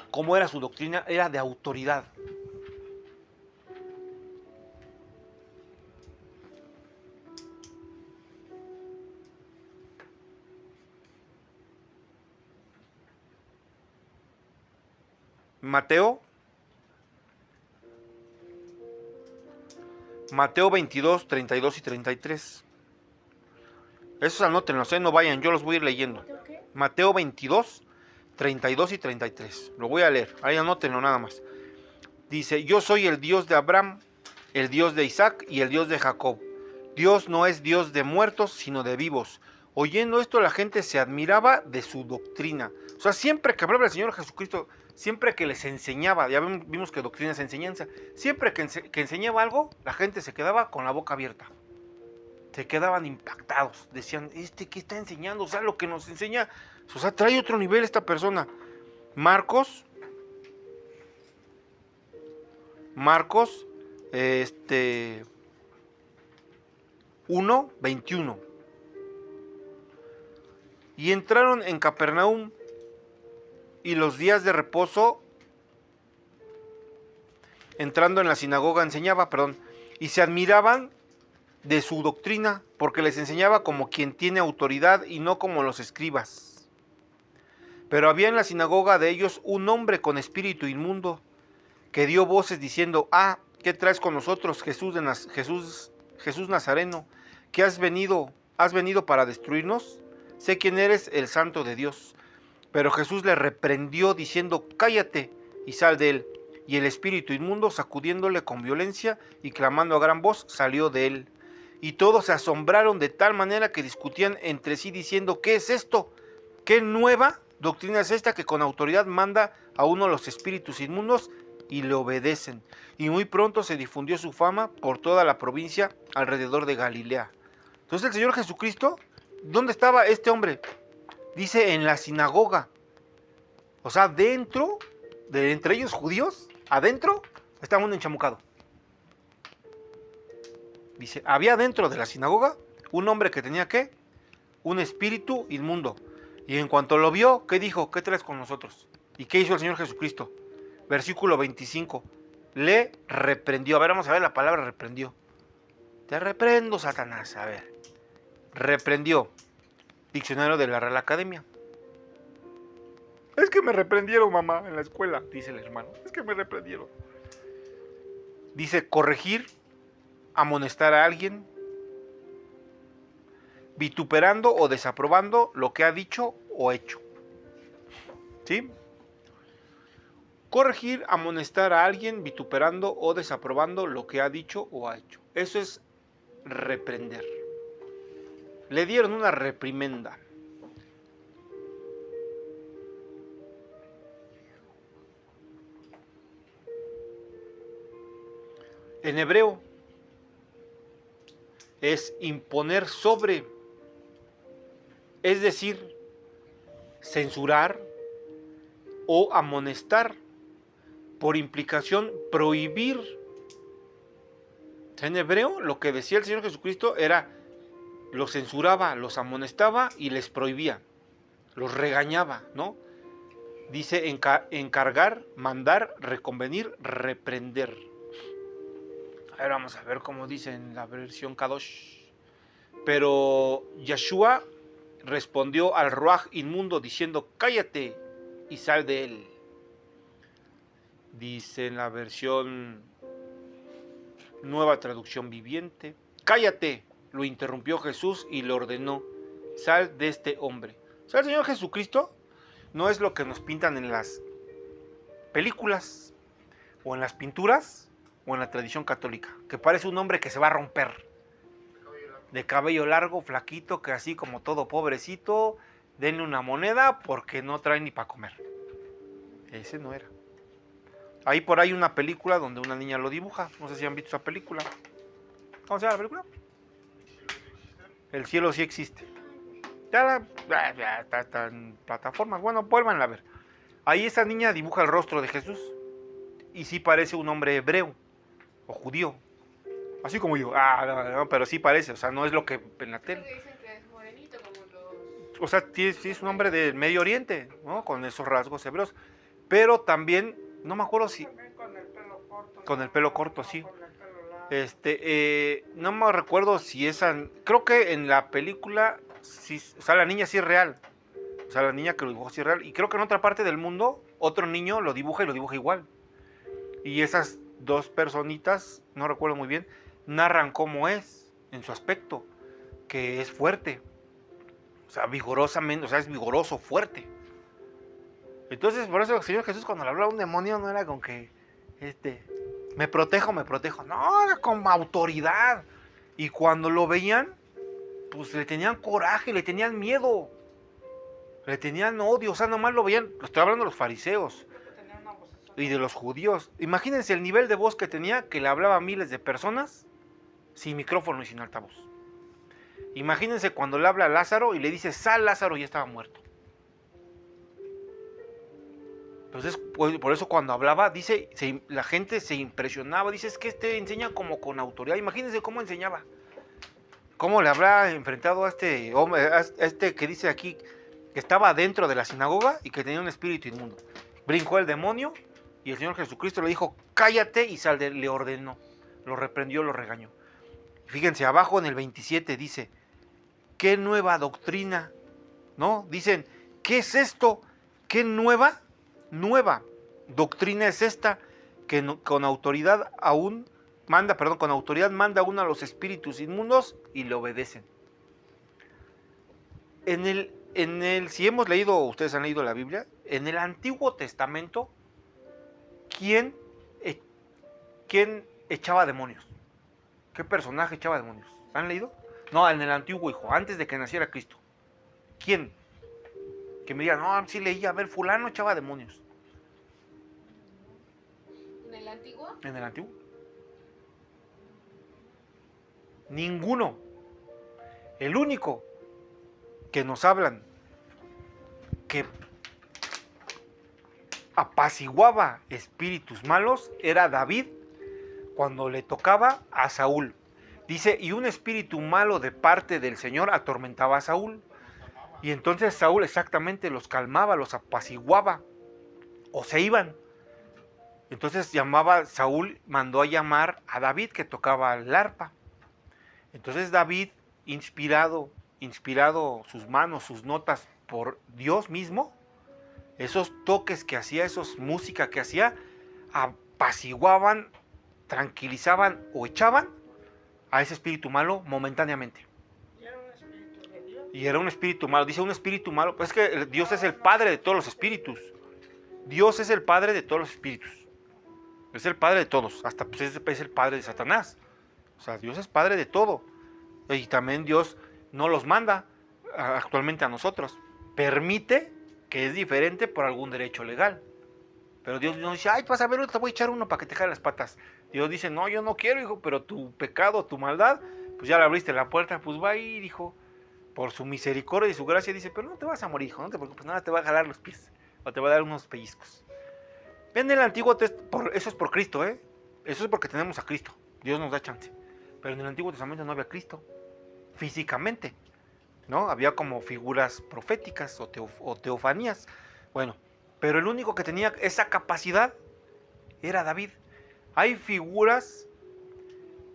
¿Cómo era su doctrina? Era de autoridad. Mateo 22, 32 y 33. Esos anótenlos, no vayan, yo los voy a ir leyendo. Mateo 22, 32 y 33. Lo voy a leer, ahí anótenlo nada más. Dice, yo soy el Dios de Abraham, el Dios de Isaac y el Dios de Jacob. Dios no es Dios de muertos, sino de vivos. Oyendo esto, la gente se admiraba de su doctrina. O sea, siempre que hablaba el Señor Jesucristo, siempre que les enseñaba, ya vimos que doctrina es enseñanza, siempre que enseñaba algo, la gente se quedaba con la boca abierta. Se quedaban impactados. Decían, ¿qué está enseñando? O sea, lo que nos enseña, o sea, trae otro nivel esta persona. Marcos, 1:21. Y entraron en Capernaum, y los días de reposo, entrando en la sinagoga, enseñaba, y se admiraban de su doctrina, porque les enseñaba como quien tiene autoridad y no como los escribas. Pero había en la sinagoga de ellos un hombre con espíritu inmundo, que dio voces diciendo, ¿qué traes con nosotros, Jesús Nazareno? ¿Que has venido para destruirnos? Sé quién eres, el Santo de Dios. Pero Jesús le reprendió diciendo, cállate y sal de él. Y el espíritu inmundo, sacudiéndole con violencia y clamando a gran voz, salió de él. Y todos se asombraron de tal manera que discutían entre sí diciendo, ¿qué es esto? ¿Qué nueva doctrina es esta que con autoridad manda a uno los espíritus inmundos y le obedecen? Y muy pronto se difundió su fama por toda la provincia alrededor de Galilea. Entonces el Señor Jesucristo, ¿dónde estaba este hombre? Dice, en la sinagoga. O sea, dentro, entre ellos judíos, adentro, estaba uno enchamucado. Dice, había dentro de la sinagoga un hombre que tenía, ¿qué? Un espíritu inmundo. Y en cuanto lo vio, ¿qué dijo? ¿Qué traes con nosotros? ¿Y qué hizo el Señor Jesucristo? Versículo 25. Le reprendió. A ver, vamos a ver la palabra reprendió. Te reprendo, Satanás. A ver. Reprendió. Diccionario de la Real Academia. Es que me reprendieron, mamá, en la escuela, dice el hermano. Es que me reprendieron. Dice, corregir, amonestar a alguien, vituperando o desaprobando lo que ha dicho o hecho. ¿Sí? Corregir, amonestar a alguien, vituperando o desaprobando lo que ha dicho o ha hecho. Eso es reprender. Le dieron una reprimenda. En hebreo es imponer sobre, es decir, censurar o amonestar, por implicación prohibir. En hebreo lo que decía el Señor Jesucristo era, los censuraba, los amonestaba y les prohibía, los regañaba, ¿no? Dice encargar, mandar, reconvenir, reprender. A ver, vamos a ver cómo dice en la versión Kadosh. Pero Yeshua respondió al ruaj inmundo diciendo, cállate y sal de él. Dice en la versión Nueva Traducción Viviente, cállate, lo interrumpió Jesús y le ordenó, sal de este hombre. O sea, el Señor Jesucristo no es lo que nos pintan en las películas o en las pinturas o en la tradición católica, que parece un hombre que se va a romper, de cabello largo, flaquito, que así como todo pobrecito, denle una moneda porque no trae ni para comer. Ese no era. Ahí por ahí una película donde una niña lo dibuja, no sé si han visto esa película. ¿Cómo se llama la película? El cielo sí existe. Ya está en plataformas, bueno, vuélvanla a ver. Ahí esa niña dibuja el rostro de Jesús y sí parece un hombre hebreo o judío, así como yo, no, pero sí parece, o sea, no es lo que en la tele. Dicen que es morenito como los... O sea, sí es un hombre del Medio Oriente, ¿no? Con esos rasgos hebreos, pero también, no me acuerdo si... También con el pelo corto. Con el pelo corto, sí. Con el pelo largo. No me recuerdo si esa... Creo que en la película, sí, o sea, la niña sí es real. O sea, la niña que lo dibujó sí es real. Y creo que en otra parte del mundo, otro niño lo dibuja y lo dibuja igual. Y esas dos personitas, no recuerdo muy bien, narran cómo es en su aspecto, que es fuerte. O sea, vigorosamente, o sea, es vigoroso, fuerte. Entonces, por eso el Señor Jesús cuando le hablaba a un demonio no era con que, me protejo. No, era con autoridad. Y cuando lo veían, pues le tenían coraje, le tenían miedo. Le tenían odio, o sea, nomás lo veían, lo estoy hablando de los fariseos Tenía una vocesota. y de los judíos. Imagínense el nivel de voz que tenía, que le hablaba a miles de personas sin micrófono y sin altavoz. Imagínense cuando le habla a Lázaro y le dice, sal Lázaro, ya estaba muerto. Entonces, por eso cuando hablaba, dice, la gente se impresionaba, dice, es que este enseña como con autoridad. Imagínense cómo enseñaba. Cómo le habrá enfrentado a este hombre, a este que dice aquí, que estaba dentro de la sinagoga y que tenía un espíritu inmundo. Brincó el demonio y el Señor Jesucristo le dijo, cállate, y sal, le ordenó, lo reprendió, lo regañó. Fíjense, abajo en el 27 dice, ¿qué nueva doctrina? ¿No? Dicen, ¿qué es esto? ¿Qué nueva doctrina es esta? Que con autoridad manda uno a los espíritus inmundos y le obedecen. Si hemos leído, ustedes han leído la Biblia, en el Antiguo Testamento, ¿quién echaba demonios? ¿Qué personaje echaba demonios? ¿Han leído? No, en el Antiguo, hijo, antes de que naciera Cristo. ¿Quién? Que me digan, no, sí leía, a ver, fulano echaba demonios. ¿En el Antiguo? ¿En el Antiguo? Ninguno. El único que nos hablan que apaciguaba espíritus malos era David cuando le tocaba a Saúl. Dice, y un espíritu malo de parte del Señor atormentaba a Saúl. Y entonces Saúl exactamente los calmaba, los apaciguaba, o se iban. Entonces Saúl mandó a llamar a David, que tocaba el arpa. Entonces David, inspirado sus manos, sus notas por Dios mismo, esos toques que hacía, esos música que hacía, apaciguaban, tranquilizaban o echaban a ese espíritu malo momentáneamente. Y era un espíritu de Dios. Y era un espíritu malo, dice un espíritu malo, pues es que Dios es el padre de todos los espíritus. Dios es el padre de todos los espíritus. Es el padre de todos, hasta pues es el padre de Satanás. O sea, Dios es padre de todo. Y también Dios no los manda actualmente a nosotros. Permite que es diferente por algún derecho legal. Pero Dios no dice, ay, vas a ver, te voy a echar uno para que te jale las patas. Dios dice, no, yo no quiero, hijo, pero tu pecado, tu maldad, pues ya le abriste la puerta, pues va a ir, hijo. Por su misericordia y su gracia dice, pero no te vas a morir, hijo, no te preocupes, nada, te va a jalar los pies. O te va a dar unos pellizcos. En el Antiguo Testamento, eso es por Cristo, ¿eh? Eso es porque tenemos a Cristo. Dios nos da chance. Pero en el Antiguo Testamento no había Cristo. Físicamente, ¿no? Había como figuras proféticas o teofanías. Bueno, pero el único que tenía esa capacidad era David. Hay figuras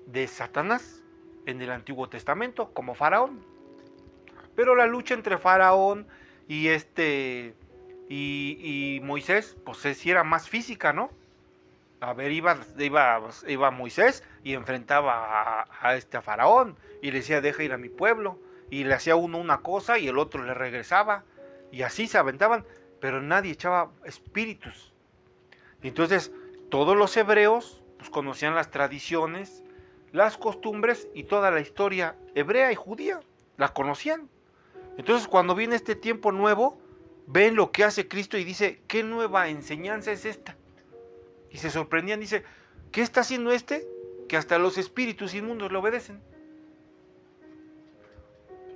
de Satanás en el Antiguo Testamento, como Faraón. Pero la lucha entre Faraón y y Moisés, pues sí era más física, ¿no? A ver, iba Moisés y enfrentaba a Faraón y le decía, deja ir a mi pueblo. Y le hacía uno una cosa y el otro le regresaba. Y así se aventaban, pero nadie echaba espíritus. Entonces, todos los hebreos pues, conocían las tradiciones, las costumbres y toda la historia hebrea y judía. La conocían. Entonces, cuando viene este tiempo nuevo, ven lo que hace Cristo y dice, ¿qué nueva enseñanza es esta? Y se sorprendían, dice, ¿qué está haciendo que hasta los espíritus inmundos le obedecen?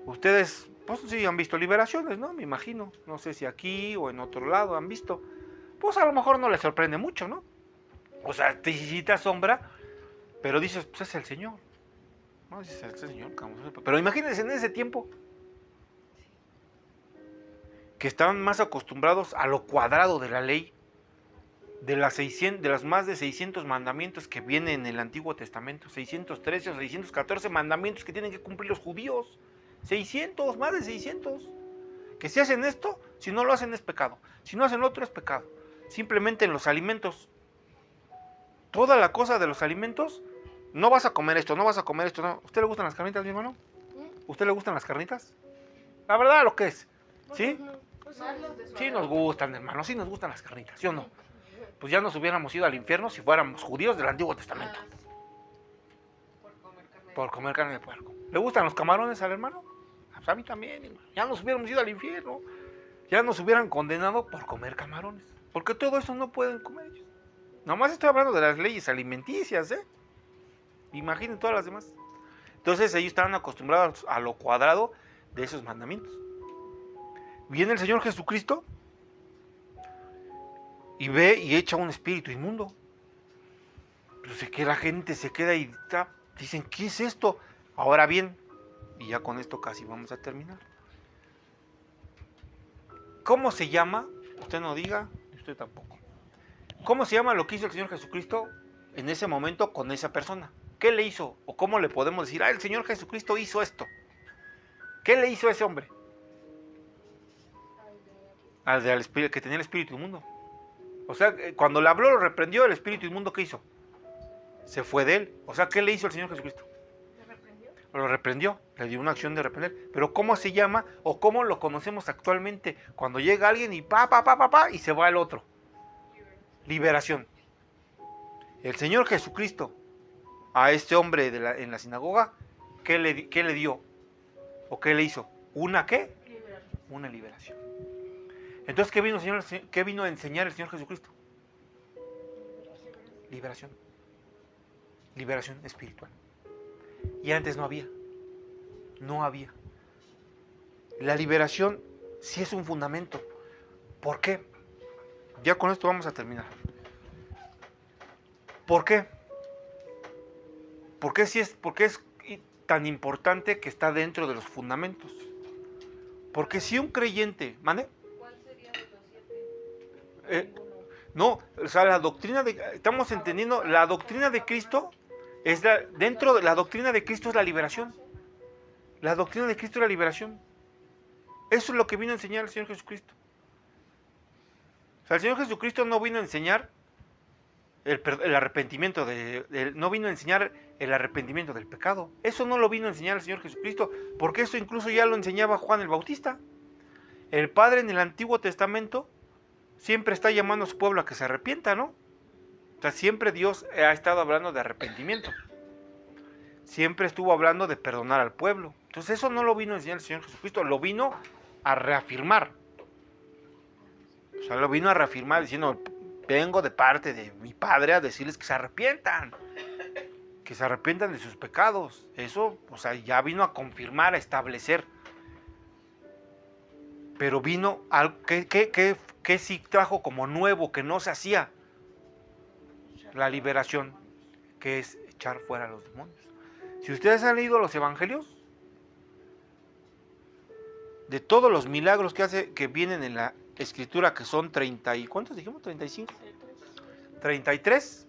Ustedes, pues sí, han visto liberaciones, ¿no? Me imagino. No sé si aquí o en otro lado han visto. Pues a lo mejor no les sorprende mucho, ¿no? O sea, te asombra, pero dices, pues es el Señor. No, dices, es el Señor. Pero imagínense en ese tiempo que estaban más acostumbrados a lo cuadrado de la ley, de las más de 600 mandamientos que vienen en el Antiguo Testamento, 613 o 614 mandamientos que tienen que cumplir los judíos. 600, más de 600. Que si hacen esto, si no lo hacen es pecado. Si no hacen lo otro es pecado. Simplemente en los alimentos. Toda la cosa de los alimentos, no vas a comer esto, no vas a comer esto. No. ¿Usted le gustan las carnitas, mi hermano? ¿Usted le gustan las carnitas? La verdad, lo que es. ¿Sí? Sí nos gustan, hermano, sí nos gustan las carnitas, ¿sí o no? Pues ya nos hubiéramos ido al infierno si fuéramos judíos del Antiguo Testamento. Por comer carne de puerco. ¿Le gustan los camarones al hermano? Pues a mí también, hermano. Ya nos hubiéramos ido al infierno. Ya nos hubieran condenado por comer camarones. Porque todo eso no pueden comer ellos. Nomás estoy hablando de las leyes alimenticias, ¿eh? Imaginen todas las demás. Entonces ellos estaban acostumbrados a lo cuadrado de esos mandamientos. Viene el Señor Jesucristo y ve y echa un espíritu inmundo. Pero sé que la gente se queda y dicen, ¿qué es esto? Ahora bien, y ya con esto casi vamos a terminar. ¿Cómo se llama? Usted no diga, usted tampoco. ¿Cómo se llama lo que hizo el Señor Jesucristo en ese momento con esa persona? ¿Qué le hizo? ¿O cómo le podemos decir, el Señor Jesucristo hizo esto? ¿Qué le hizo a ese hombre? Al que tenía el espíritu inmundo. O sea, cuando le habló, lo reprendió, el espíritu inmundo, ¿qué hizo? Se fue de él. O sea, ¿qué le hizo el Señor Jesucristo? Lo reprendió, le dio una acción de reprender. Pero ¿cómo se llama o cómo lo conocemos actualmente? Cuando llega alguien y y se va el otro. Liberación. El Señor Jesucristo a este hombre en la sinagoga, ¿qué le dio? ¿O qué le hizo? ¿Una qué? Una liberación. Entonces, ¿qué vino a enseñar el Señor Jesucristo? Liberación. Liberación espiritual. Y antes no había. No había. La liberación sí es un fundamento. ¿Por qué? Ya con esto vamos a terminar. ¿Por qué? ¿Por qué es tan importante que está dentro de los fundamentos? Porque si un creyente... ¿Mande? ¿Cuál sería de los 7? No, o sea, la doctrina estamos entendiendo, la doctrina de Cristo dentro de la doctrina de Cristo es la liberación. La doctrina de Cristo es la liberación. Eso es lo que vino a enseñar el Señor Jesucristo. O sea, el Señor Jesucristo no vino a enseñar el arrepentimiento, no vino a enseñar el arrepentimiento del pecado. Eso no lo vino a enseñar el Señor Jesucristo, porque eso incluso ya lo enseñaba Juan el Bautista. El Padre en el Antiguo Testamento siempre está llamando a su pueblo a que se arrepienta, ¿no? O sea, siempre Dios ha estado hablando de arrepentimiento. Siempre estuvo hablando de perdonar al pueblo. Entonces eso no lo vino a enseñar el Señor Jesucristo, lo vino a reafirmar. O sea, lo vino a reafirmar diciendo, vengo de parte de mi Padre a decirles que se arrepientan de sus pecados. Eso, o sea, ya vino a confirmar, a establecer. Pero vino algo que sí trajo como nuevo, que no se hacía. La liberación, que es echar fuera a los demonios. Si ustedes han leído los evangelios, de todos los milagros que vienen en la escritura, que son 30 y... ¿cuántos dijimos? ¿35? 33.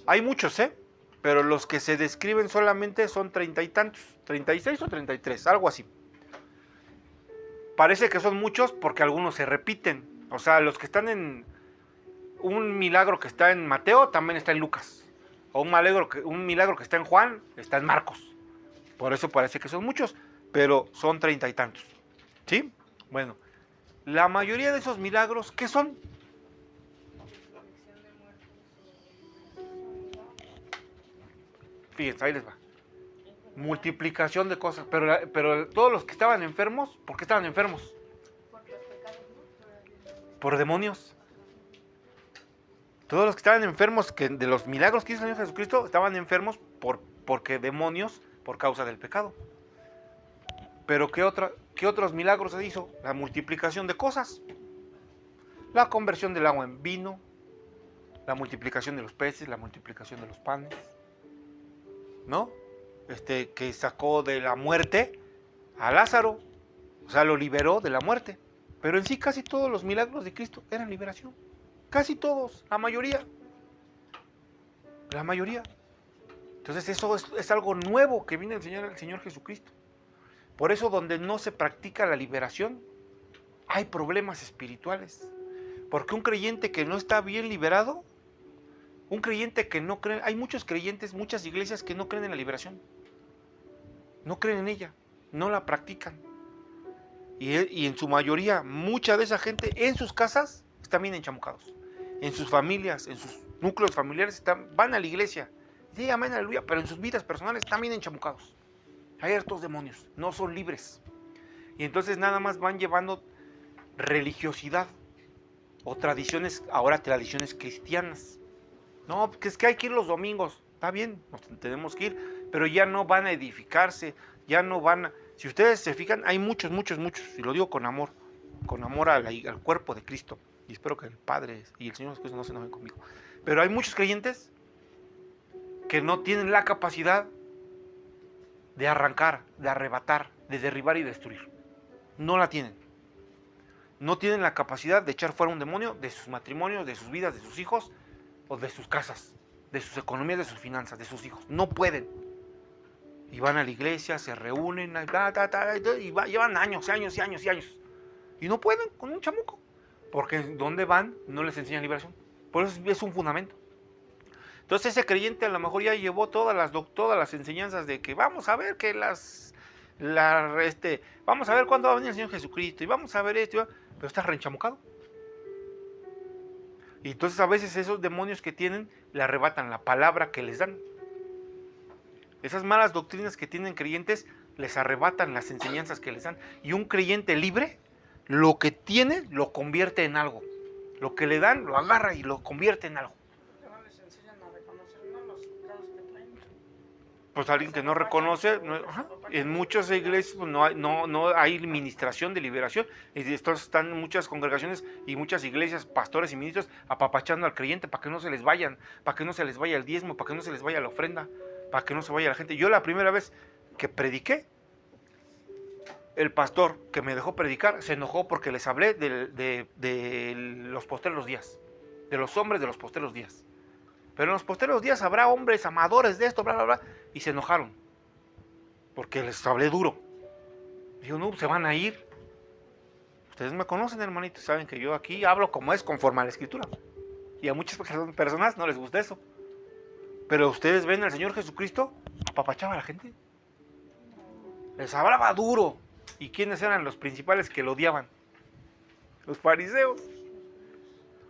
Hay muchos, pero los que se describen solamente son 30 y tantos, 36 o 33, algo así. Parece que son muchos porque algunos se repiten. O sea, los que están en... un milagro que está en Mateo también está en Lucas. O un milagro que está en Juan está en Marcos. Por eso parece que son muchos, pero son 30 y tantos. ¿Sí? Bueno, la mayoría de esos milagros, ¿qué son? Fíjense, ahí les va. Multiplicación de cosas. Pero todos los que estaban enfermos, ¿por qué estaban enfermos? Por demonios. Todos los que estaban enfermos, de los milagros que hizo el Señor Jesucristo, estaban enfermos porque demonios, por causa del pecado. Pero ¿qué otros milagros se hizo? La multiplicación de cosas. La conversión del agua en vino, la multiplicación de los peces, la multiplicación de los panes, ¿no? Que sacó de la muerte a Lázaro, o sea, lo liberó de la muerte. Pero en sí casi todos los milagros de Cristo eran liberación. Casi todos, la mayoría. La mayoría. Entonces eso es algo nuevo que viene a enseñar el Señor Jesucristo. Por eso donde no se practica la liberación, hay problemas espirituales. Porque un creyente que no está bien liberado, un creyente que no cree, hay muchos creyentes, muchas iglesias que no creen en la liberación. No creen en ella, no la practican. Y en su mayoría, mucha de esa gente en sus casas están bien enchamucados. En sus familias, en sus núcleos familiares van a la iglesia. Sí, amén, aleluya, pero en sus vidas personales están bien enchamucados. Hay hartos demonios, no son libres. Y entonces nada más van llevando religiosidad o tradiciones, ahora tradiciones cristianas. No, porque es que hay que ir los domingos. Está bien, nos tenemos que ir, pero ya no van a edificarse, ya no van a... Si ustedes se fijan, hay muchos, y lo digo con amor al cuerpo de Cristo, y espero que el Padre y el Señor Jesucristo no se enojen conmigo, pero hay muchos creyentes que no tienen la capacidad de arrancar, de arrebatar, de derribar y destruir. No la tienen. No tienen la capacidad de echar fuera un demonio de sus matrimonios, de sus vidas, de sus hijos, o de sus casas, de sus economías, de sus finanzas, de sus hijos. No pueden. Y van a la iglesia, se reúnen, y llevan años. Y no pueden con un chamuco. Porque donde van no les enseñan liberación. Por eso es un fundamento. Entonces ese creyente a lo mejor ya llevó todas las enseñanzas de que vamos a ver que vamos a ver cuándo va a venir el Señor Jesucristo y vamos a ver esto, pero está reenchamucado. Y entonces a veces esos demonios que tienen le arrebatan la palabra que les dan. Esas malas doctrinas que tienen creyentes les arrebatan las enseñanzas que les dan. Y un creyente libre, lo que tiene lo convierte en algo. Lo que le dan lo agarra y lo convierte en algo. No les enseñan a reconocer, ¿no? Los pecados que traen. Pues alguien que no reconoce, en muchas iglesias pues no hay administración de liberación. Y están muchas congregaciones y muchas iglesias, pastores y ministros apapachando al creyente para que no se les vayan, para que no se les vaya el diezmo, para que no se les vaya la ofrenda, para que no se vaya la gente. Yo la primera vez que prediqué, el pastor que me dejó predicar se enojó porque les hablé de los postreros días, de los hombres de los postreros días. Pero en los postreros días habrá hombres amadores de esto, bla, bla, bla, y se enojaron porque les hablé duro. Digo, no, se van a ir. Ustedes me conocen, hermanitos, saben que yo aquí hablo como es, conforme a la Escritura. Y a muchas personas no les gusta eso. Pero ustedes ven al Señor Jesucristo, apapachaba a la gente. Les hablaba duro. ¿Y quiénes eran los principales que lo odiaban? Los fariseos.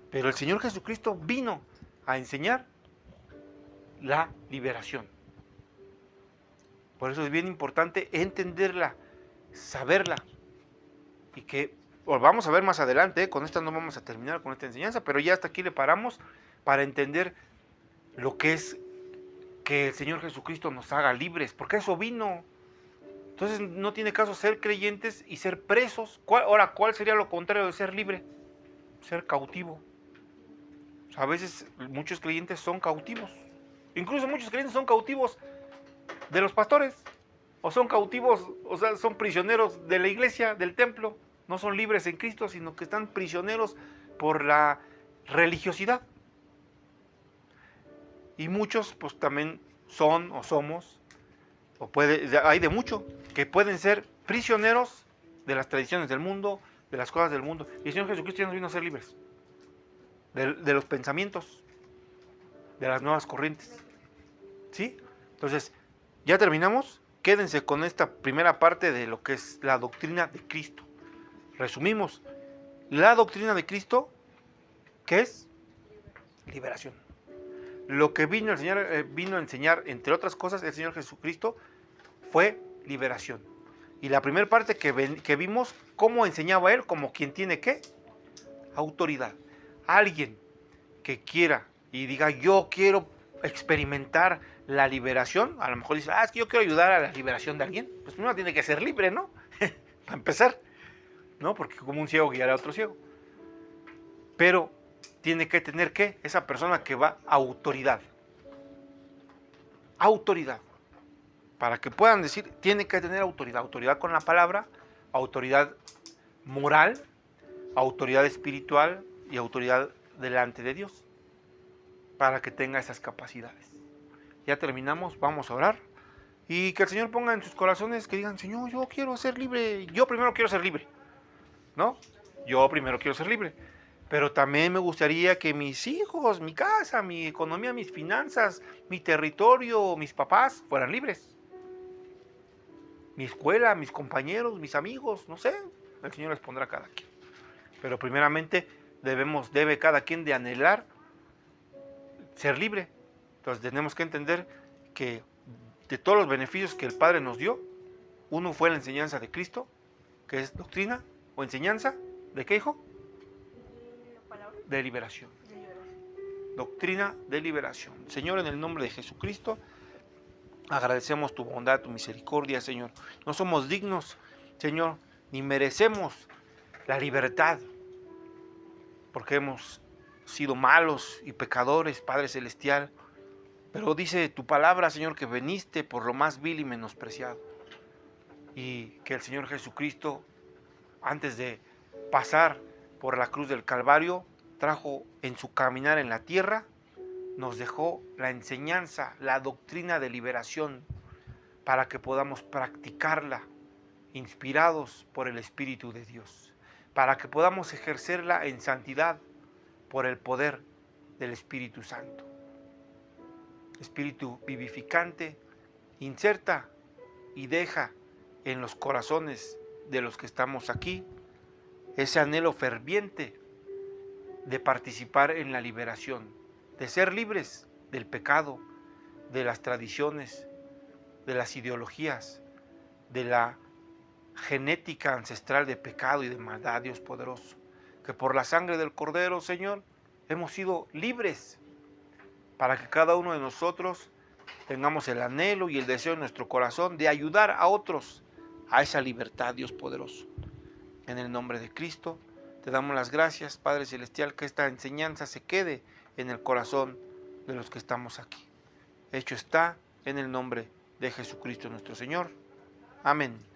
Pero el Señor Jesucristo vino a enseñar la liberación. Por eso es bien importante entenderla, saberla. Y que vamos a ver más adelante, con esta no vamos a terminar con esta enseñanza, pero ya hasta aquí le paramos para entender lo que es que el Señor Jesucristo nos haga libres, porque eso vino. Entonces no tiene caso ser creyentes y ser presos. Ahora, ¿cuál sería lo contrario de ser libre? Ser cautivo. O sea, a veces muchos creyentes son cautivos. Incluso muchos creyentes son cautivos de los pastores. O son cautivos, o sea, son prisioneros de la iglesia, del templo. No son libres en Cristo, sino que están prisioneros por la religiosidad. Y muchos pues también son o somos, hay de mucho, que pueden ser prisioneros de las tradiciones del mundo, de las cosas del mundo. Y el Señor Jesucristo ya nos vino a ser libres de los pensamientos, de las nuevas corrientes. ¿Sí? Entonces, ya terminamos. Quédense con esta primera parte de lo que es la doctrina de Cristo. Resumimos. La doctrina de Cristo, ¿qué es? Liberación. Lo que vino a enseñar, entre otras cosas, el Señor Jesucristo, fue liberación. Y la primera parte que vimos, cómo enseñaba Él, como quien tiene ¿qué? Autoridad. Alguien que quiera y diga, yo quiero experimentar la liberación, a lo mejor dice, es que yo quiero ayudar a la liberación de alguien. Pues primero tiene que ser libre, ¿no? Para empezar, ¿no? Porque como un ciego guiará a otro ciego. Pero tiene que tener ¿qué? Esa persona que va autoridad. Autoridad. Para que puedan decir, tiene que tener autoridad. Autoridad con la palabra, autoridad moral, autoridad espiritual y autoridad delante de Dios. Para que tenga esas capacidades. Ya terminamos, vamos a orar. Y que el Señor ponga en sus corazones que digan, Señor, yo quiero ser libre. Yo primero quiero ser libre. ¿No? Yo primero quiero ser libre. Pero también me gustaría que mis hijos, mi casa, mi economía, mis finanzas, mi territorio, mis papás fueran libres. Mi escuela, mis compañeros, mis amigos, no sé. El Señor les pondrá a cada quien. Pero primeramente debe cada quien de anhelar ser libre. Entonces tenemos que entender que de todos los beneficios que el Padre nos dio, uno fue la enseñanza de Cristo, que es doctrina o enseñanza. ¿De qué, hijo? De liberación. Doctrina de liberación. Señor, en el nombre de Jesucristo, Agradecemos tu bondad, tu misericordia, Señor. No somos dignos, Señor, ni merecemos la libertad, porque hemos sido malos y pecadores, Padre Celestial. Pero dice tu palabra, Señor, que veniste por lo más vil y menospreciado. Y que el Señor Jesucristo, antes de pasar por la cruz del Calvario, trajo en su caminar en la tierra, nos dejó la enseñanza, la doctrina de liberación, para que podamos practicarla, inspirados por el Espíritu de Dios, para que podamos ejercerla en santidad por el poder del Espíritu Santo. Espíritu vivificante, inserta y deja en los corazones de los que estamos aquí ese anhelo ferviente de participar en la liberación, de ser libres del pecado, de las tradiciones, de las ideologías, de la genética ancestral de pecado y de maldad, Dios poderoso, que por la sangre del Cordero, Señor, hemos sido libres, para que cada uno de nosotros tengamos el anhelo y el deseo en nuestro corazón de ayudar a otros a esa libertad, Dios poderoso. En el nombre de Cristo, te damos las gracias, Padre Celestial, que esta enseñanza se quede en el corazón de los que estamos aquí. Hecho está en el nombre de Jesucristo nuestro Señor. Amén.